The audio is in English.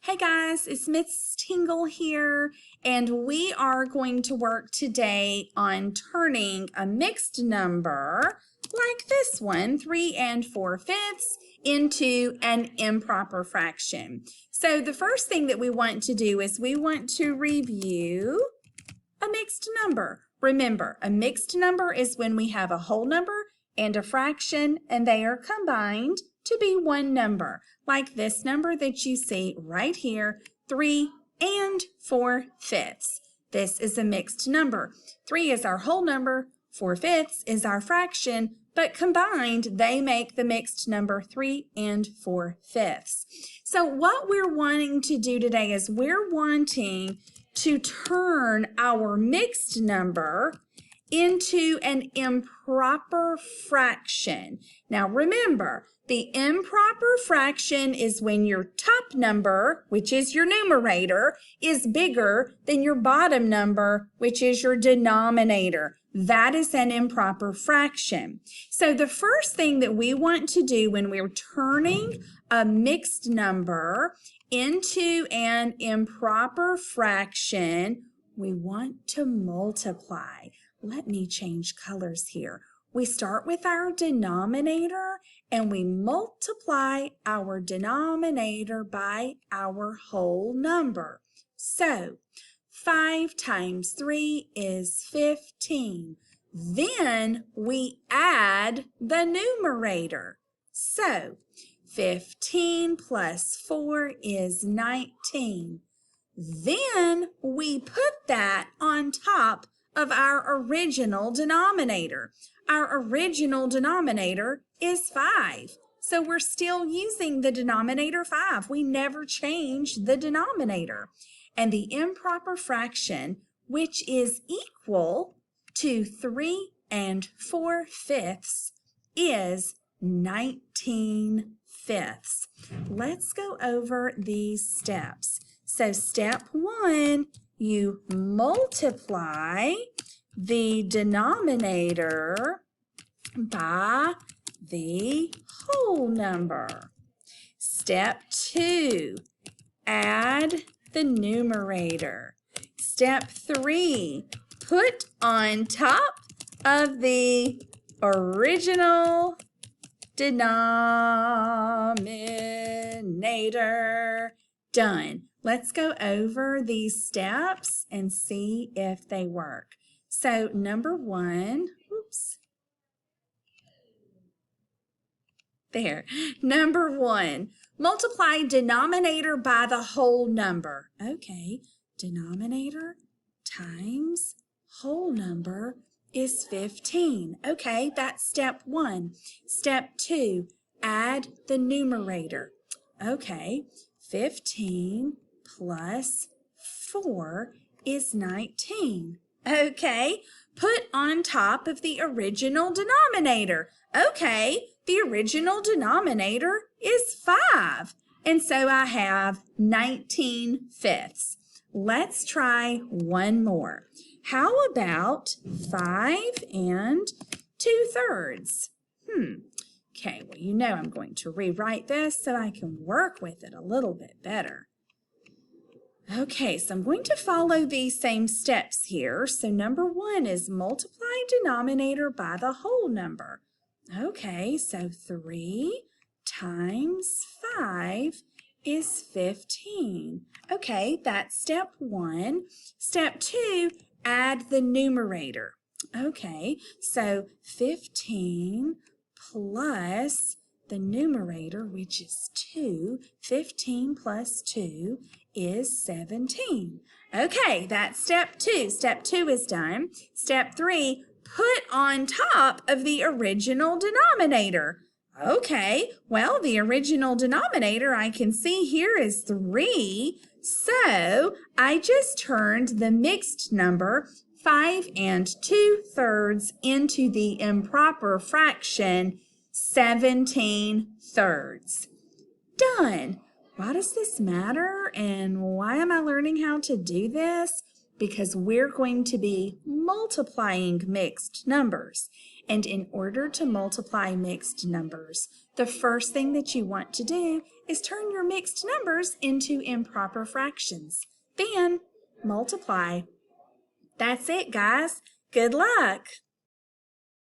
Hey guys, it's Miss Tingle here, and we are going to work today on turning a mixed number like this one, 3 4/5, into an improper fraction. So the first thing that we want to do is we want to review a mixed number. Remember, a mixed number is when we have a whole number and a fraction, and they are combined to be one number, like this number that you see right here, 3 4/5. This is a mixed number. 3 is our whole number, 4/5 is our fraction, but combined they make the mixed number 3 4/5. So what we're wanting to do today is we're wanting to turn our mixed number into an improper fraction. Now remember, the improper fraction is when your top number, which is your numerator, is bigger than your bottom number, which is your denominator. That is an improper fraction. So the first thing that we want to do when we're turning a mixed number into an improper fraction, we want to multiply. Let me change colors here. We start with our denominator and we multiply our denominator by our whole number. So 5 times 3 is 15. Then we add the numerator. So 15 plus 4 is 19. Then we put that on top of our original denominator. Our original denominator is 5. So we're still using the denominator 5. We never change the denominator. And the improper fraction, which is equal to 3 4/5, is 19/5. Let's go over these steps. So step 1, you multiply the denominator by the whole number. Step 2, add the numerator. Step 3, put on top of the original denominator. Done. Let's go over these steps and see if they work. So number 1, there. Number 1, multiply denominator by the whole number. Okay, denominator times whole number is 15. Okay, that's step 1. Step 2, add the numerator. Okay, 15 plus 4 is 19. Okay, put on top of the original denominator. Okay, the original denominator is 5. And so I have 19/5. Let's try one more. How about 5 2/3? Okay, well, you know I'm going to rewrite this so I can work with it a little bit better. Okay, so I'm going to follow these same steps here. So number 1 is multiply denominator by the whole number. Okay, so 3 times 5 is 15. Okay, that's step 1. Step 2, add the numerator. Okay, so 15 plus the numerator, which is 2. 15 plus 2 is 17. Okay, that's step 2. Step 2 is done. Step 3, put on top of the original denominator. Okay, well, the original denominator I can see here is 3. So I just turned the mixed number 5 2/3 into the improper fraction 17/3. Done. Why does this matter and why am I learning how to do this? because we're going to be multiplying mixed numbers. And in order to multiply mixed numbers, the first thing that you want to do is turn your mixed numbers into improper fractions. Then multiply. That's it, guys. Good luck!